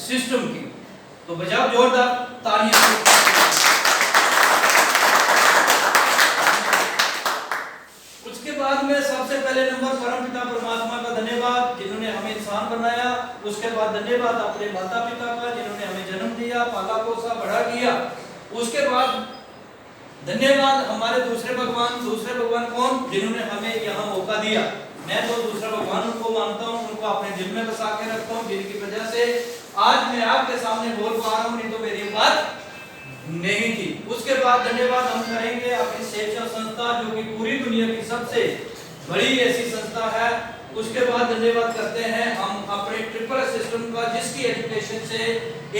System की। तो बजाओ जोरदार तालियां। उसके बाद में सबसे पहले नंबर परमपिता परमात्मा का धन्यवाद जिन्होंने हमें इंसान बनाया। उसके बाद धन्यवाद अपने माता पिता का जिन्होंने हमें जन्म दिया, पाला पोसा बड़ा किया। उसके बाद धन्यवाद हमारे दूसरे भगवान कौन, जिन्होंने हमें यहाँ मौका दिया। मैं तो दूसरा भगवान उनको मानता हूँ, उनको अपने दिल में बसा के रखता हूँ, जिनकी वजह से आज मैं आपके सामने बोल पा रहा हूँ, नहीं तो मेरी बात नहीं थी। उसके बाद धन्यवाद हम करेंगे अपनी सेवा संस्था जो कि पूरी दुनिया की सबसे बड़ी ऐसी संस्था है। उसके बाद धन्यवाद करते हैं हम अपने ट्रिपल सिस्टम का, जिसकी एजुकेशन से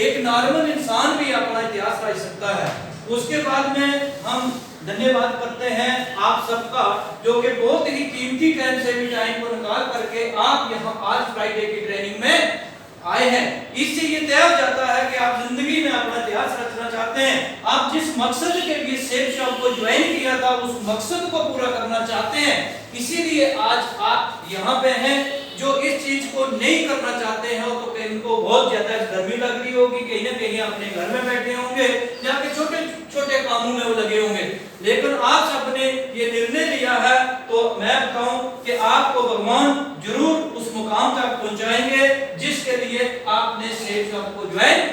एक नॉर्मल इंसान भी अपना इतिहास रच सकता है। उसके बाद में हम धन्यवाद करते हैं आप सबका, जो कि बहुत ही कीमती टाइम से भी टाइम को निकाल करके आप यहाँ आज फ्राइडे की ट्रेनिंग में आए हैं। इससे ये तय हो जाता है कि आप जिंदगी में अपना इतिहास रचना चाहते हैं, आप जिस मकसद के लिए सेफ शॉप को ज्वाइन किया था उस मकसद को पूरा करना चाहते हैं, इसीलिए आज आप यहाँ पे हैं। जो इस चीज को नहीं करना चाहते हैं तो कहीं उनको बहुत ज्यादा गर्मी लग रही होगी, कहीं ना कहीं अपने घर में बैठे होंगे या फिर छोटे छोटे कामों में वो लगे होंगे, लेकिन आप सबने ये निर्णय लिया है तो मैं बताऊं कि आपको भगवान जरूर उस मुकाम तक पहुंचाएंगे जिसके लिए आपने सेफ शॉप को ज्वाइन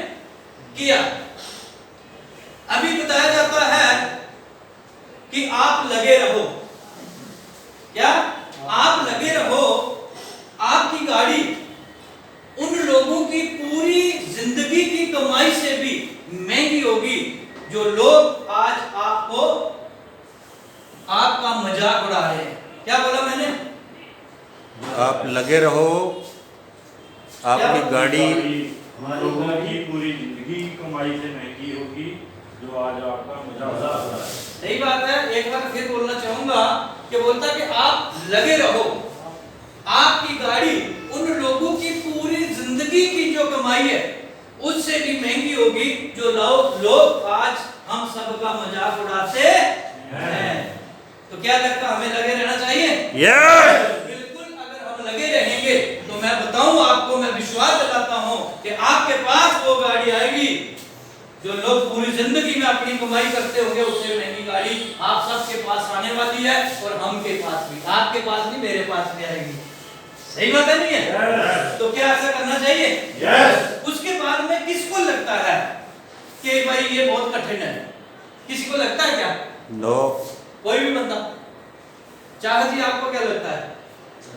किया। अभी बताया जाता है कि आप लगे रहो, क्या आप लगे रहो। आपकी गाड़ी उन लोगों की पूरी जिंदगी की कमाई से भी महंगी होगी जो लोग आज आपको आपका मजाक उड़ा रहे हैं। क्या बोला मैंने? आप लगे रहो, आपकी गाड़ी लोगों की पूरी जिंदगी की कमाई से महंगी होगी जो आज आपका मजाक उड़ा रहा है। सही बात है। एक बार फिर बोलना चाहूंगा कि बोलता कि आप लगे रहो, आपकी गाड़ी उन लोगों की पूरी जिंदगी की जो कमाई है उससे भी महंगी होगी जो लोग आज हम सबका मजाक उड़ाते हैं। तो क्या लगता है हमें लगे रहना चाहिए? बिल्कुल। अगर हम लगे रहेंगे तो मैं बताऊं आपको, मैं विश्वास दिलाता हूं कि आपके पास वो गाड़ी आएगी जो लोग पूरी जिंदगी में अपनी कमाई करते होंगे, उससे महंगी गाड़ी आप सबके पास आने वाली है और हम के पास भी, आपके पास नहीं मेरे पास भी आएगी। सही बात है नहीं है? yes. तो क्या ऐसा करना चाहिए? yes. उसके बाद में किसको लगता है कि भाई ये बहुत कठिन है? किसी को लगता है क्या? नो। कोई भी बंदा? चाहत जी आपको क्या लगता है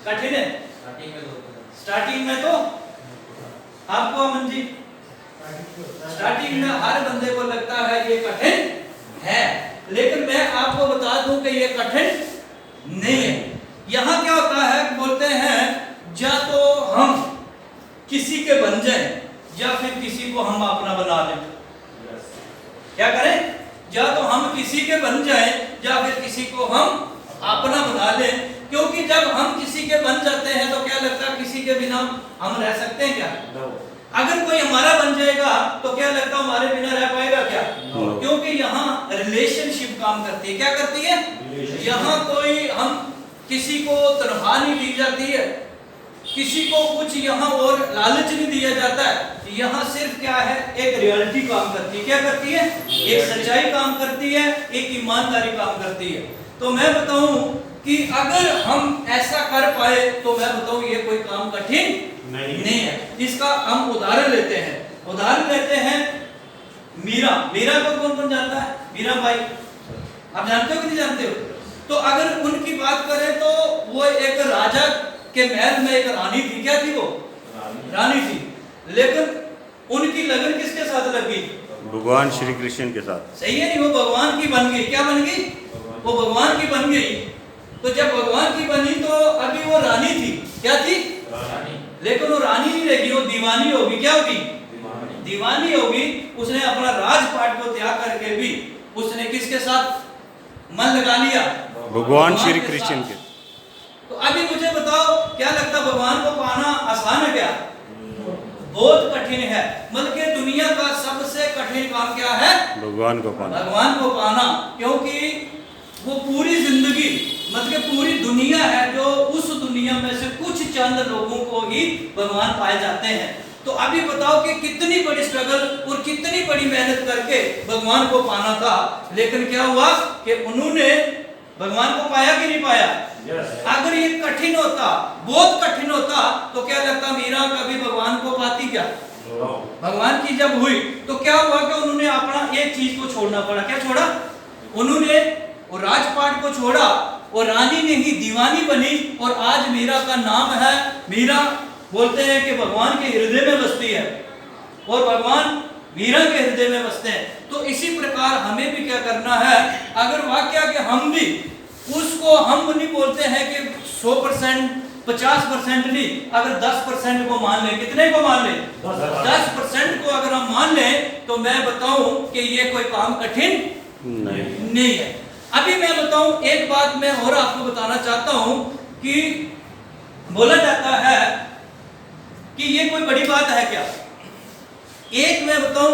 कठिन है? स्टार्टिंग में तो आपको अमन जी स्टार्टिंग में हर बंदे को लगता है ये कठिन है, लेकिन मैं आपको बता दूं कि ये कठिन नहीं है। यहाँ क्या होता है, बोलते हैं या तो हम किसी के बन जाएं या फिर किसी को हम अपना बना लें। क्या करें? या तो हम किसी के बन जाएं या फिर किसी को हम अपना बना लें, क्योंकि जब हम किसी के बन जाते हैं तो क्या लगता है किसी के बिना हम रह सकते हैं क्या? अगर कोई हमारा बन जाएगा तो क्या लगता है हमारे बिना रह पाएगा क्या? क्योंकि यहाँ रिलेशनशिप काम करती है। क्या करती है? यहाँ कोई हम किसी को तनख्वाह नहीं दी जाती है, किसी को कुछ यहाँ और लालच नहीं दिया जाता है। यहाँ सिर्फ क्या है, एक रियलिटी काम करती है। क्या करती है? एक सच्चाई काम करती है, एक ईमानदारी काम करती है। तो मैं बताऊं कि अगर हम ऐसा कर पाए तो मैं बताऊं ये कोई काम कठिन नहीं है। इसका हम उदाहरण लेते हैं मीरा। मीरा को कौन कौन जानता है? मीरा बाई आप जानते हो कि नहीं जानते हो? तो अगर उनकी बात करें तो वो एक राजा के महल में एक रानी थी। क्या थी वो? रानी थी। लेकिन उनकी लगन किसके साथ लगी? भगवान श्री कृष्ण के साथ। सही है नहीं? वो भगवान की बन गई। क्या बन गई? वो भगवान की बन गई। तो जब भगवान की बनी तो अभी वो रानी थी। क्या थी? रानी। लेकिन वो रानी नहीं रहेगी, वो दीवानी होगी। क्या होगी? दीवानी होगी। उसने अपना राजपाट को त्याग करके भी उसने किसके साथ मन लगा लिया? भगवान श्री कृष्ण के। तो अभी मुझे बताओ क्या लगता है भगवान को पाना आसान है क्या? बहुत कठिन है। बल्कि दुनिया का सबसे कठिन काम क्या है? भगवान को पाना। भगवान को पाना, क्योंकि वो पूरी जिंदगी मतलब पूरी दुनिया है जो उस दुनिया में से कुछ चंद लोगों को ही भगवान पाए जाते हैं। तो अभी बताओ कि कितनी बड़ी स्ट्रगल और कितनी बड़ी मेहनत करके भगवान को पाना था, लेकिन क्या हुआ कि उन्होंने भगवान को पाया कि नहीं पाया? अगर ये कठिन होता, बहुत कठिन होता, तो क्या लगता मीरा कभी भगवान को पाती क्या? भगवान की जब हुई तो क्या हुआ कि उन्होंने अपना एक चीज को छोड़ना पड़ा। क्या छोड़ा? उन्होंने वो राजपाट को छोड़ा और रानी ने ही दीवानी बनी, और आज मीरा का नाम है। मीरा बोलते हैं कि भगवान के हृदय में बसती है और भगवान मीरा के हृदय में बसते हैं। तो इसी प्रकार हमें भी क्या करना है, अगर वाकया के हम भी उसको, हम नहीं बोलते हैं कि 100% 50% नहीं, अगर 10% को मान ले, कितने को मान ले? 10% को अगर हम मान लें तो मैं बताऊं कि ये कोई काम कठिन नहीं है। अभी मैं बताऊं एक बात मैं और आपको बताना चाहता हूं कि बोला जाता है कि ये कोई बड़ी बात है क्या? एक मैं बताऊं